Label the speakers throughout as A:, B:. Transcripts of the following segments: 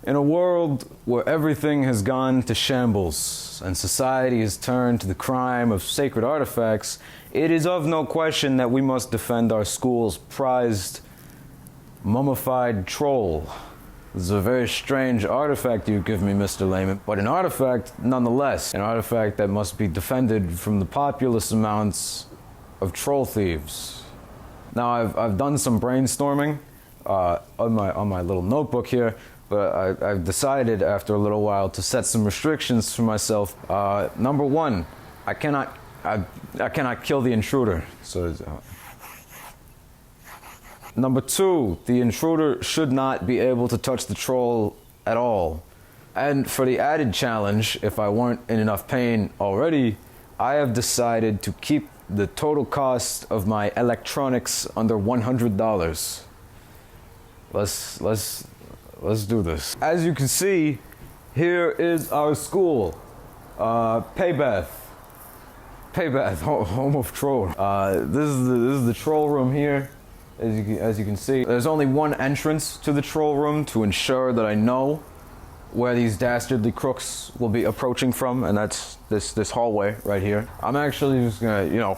A: In a world where everything has gone to shambles and society has turned to the crime of sacred artifacts, it is of no question that we must defend our school's prized mummified troll. This is a very strange artifact you give me, Mr. Layman, but an artifact nonetheless. An artifact that must be defended from the populous amounts of troll thieves. Now, I've done some brainstorming on my little notebook here, but I've decided after a little while to set some restrictions for myself. Number one, I cannot kill the intruder. So, number two, the intruder should not be able to touch the troll at all. And for the added challenge, if I weren't in enough pain already, I have decided to keep the total cost of my electronics under $100. Let's do this. As you can see, here is our school. Paybath, home of troll. This is the troll room here. As you can see, there's only one entrance to the troll room to ensure that I know where these dastardly crooks will be approaching from, and that's this hallway right here. I'm actually just gonna,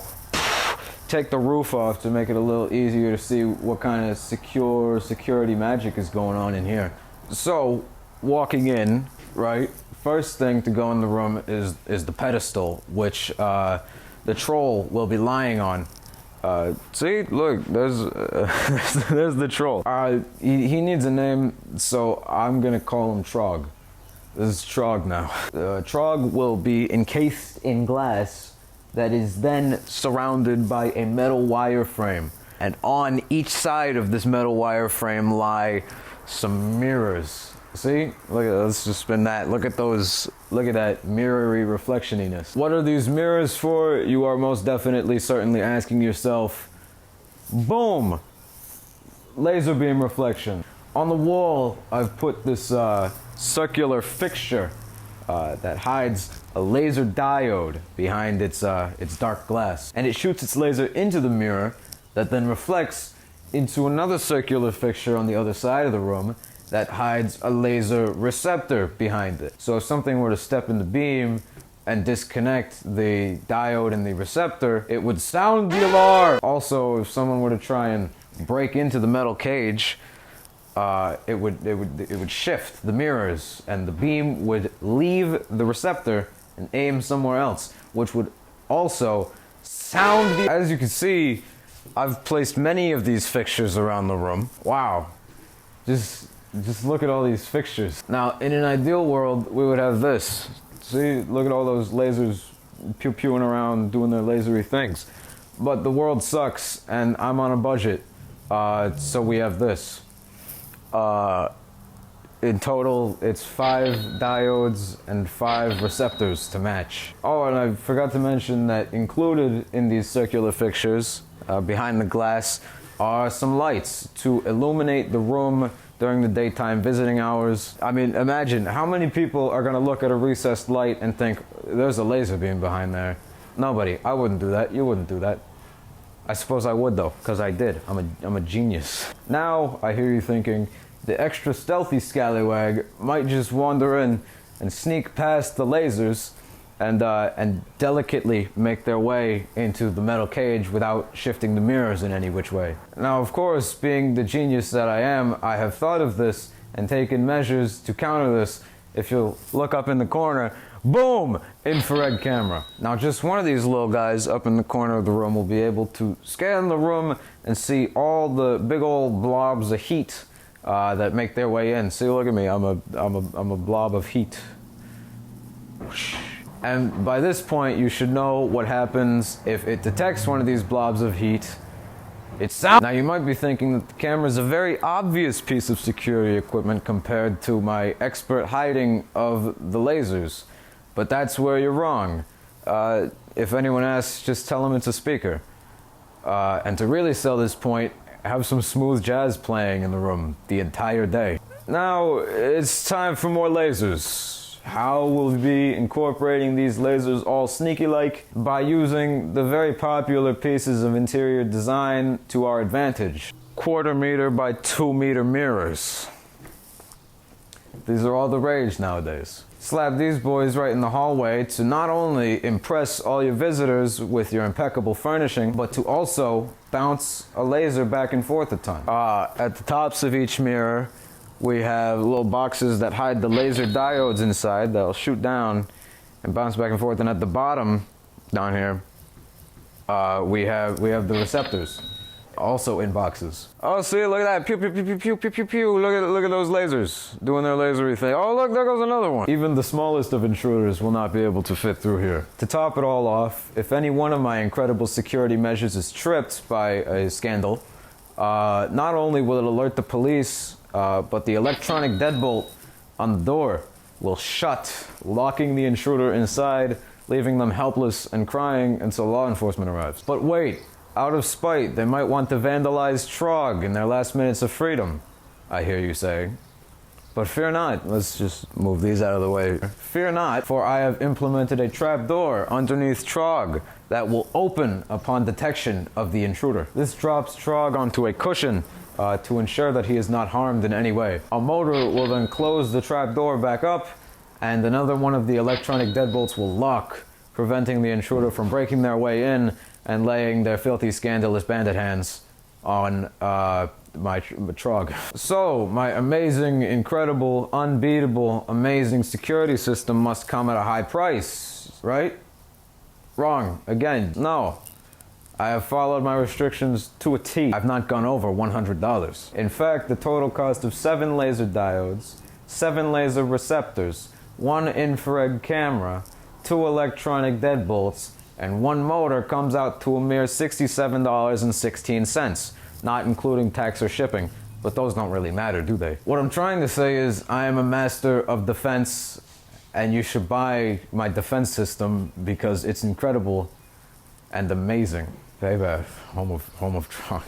A: take the roof off to make it a little easier to see what kind of security magic is going on in here. So, walking in, right, first thing to go in the room is the pedestal, which the troll will be lying on. See, look, there's the troll. He needs a name, so I'm gonna call him Trog. This is Trog now. Trog will be encased in glass that is then surrounded by a metal wire frame. And on each side of this metal wire frame lie some mirrors. See? Look at that. Let's just spin that. Look at those. Look at that mirrory reflectioniness. What are these mirrors for? You are most definitely, certainly asking yourself. Boom! Laser beam reflection. On the wall, I've put this circular fixture that hides a laser diode behind its dark glass. And it shoots its laser into the mirror that then reflects into another circular fixture on the other side of the room that hides a laser receptor behind it. So if something were to step in the beam and disconnect the diode and the receptor, it would sound the alarm. Also, if someone were to try and break into the metal cage, it would shift the mirrors, and the beam would leave the receptor and aim somewhere else, which would also sound the... As you can see, I've placed many of these fixtures around the room. Wow. Just look at all these fixtures. Now, in an ideal world, we would have this. See, look at all those lasers pew-pewing around doing their lasery things. But the world sucks, and I'm on a budget, so we have this. In total, it's 5 diodes and 5 receptors to match. Oh, and I forgot to mention that included in these circular fixtures, behind the glass, are some lights to illuminate the room during the daytime visiting hours. I mean, imagine, how many people are gonna look at a recessed light and think, there's a laser beam behind there? Nobody. I wouldn't do that. You wouldn't do that. I suppose I would, though, because I did. I'm a genius. Now, I hear you thinking, the extra stealthy scallywag might just wander in and sneak past the lasers and delicately make their way into the metal cage without shifting the mirrors in any which way. Now, of course, being the genius that I am, I have thought of this and taken measures to counter this. If you'll look up in the corner, boom! Infrared camera. Now, just one of these little guys up in the corner of the room will be able to scan the room and see all the big old blobs of heat that make their way in. See, look at me. I'm a blob of heat. And by this point, you should know what happens if it detects one of these blobs of heat. It sounds... Now, you might be thinking that the camera is a very obvious piece of security equipment compared to my expert hiding of the lasers. But that's where you're wrong. If anyone asks, just tell them it's a speaker. And to really sell this point, have some smooth jazz playing in the room the entire day. Now, it's time for more lasers. How will we be incorporating these lasers all sneaky-like? By using the very popular pieces of interior design to our advantage. 1/4 meter by 2 meter mirrors. These are all the rage nowadays. Slap these boys right in the hallway to not only impress all your visitors with your impeccable furnishing, but to also bounce a laser back and forth a ton. At the tops of each mirror, we have little boxes that hide the laser diodes inside that'll shoot down and bounce back and forth. And at the bottom, down here, we have the receptors, also in boxes. Oh, see, look at that! Pew pew pew pew pew pew pew pew! Look at those lasers doing their lasery thing. Oh, look, there goes another one. Even the smallest of intruders will not be able to fit through here. To top it all off, if any one of my incredible security measures is tripped by a scandal, not only will it alert the police, but the electronic deadbolt on the door will shut, locking the intruder inside, leaving them helpless and crying until law enforcement arrives. But wait, out of spite, they might want to vandalize Trog in their last minutes of freedom, I hear you say. But fear not, let's just move these out of the way. Fear not, for I have implemented a trapdoor underneath Trog that will open upon detection of the intruder. This drops Trog onto a cushion to ensure that he is not harmed in any way. A motor will then close the trapdoor back up, and another one of the electronic deadbolts will lock, preventing the intruder from breaking their way in and laying their filthy, scandalous bandit hands on my Trog. So, my amazing, incredible, unbeatable, amazing security system must come at a high price, right? Wrong. Again, no. I have followed my restrictions to a T. I've not gone over $100. In fact, the total cost of 7 laser diodes, 7 laser receptors, 1 infrared camera, 2 electronic deadbolts, and 1 motor comes out to a mere $67.16, not including tax or shipping. But those don't really matter, do they? What I'm trying to say is I am a master of defense, and you should buy my defense system because it's incredible and amazing. Baby, home of Trump.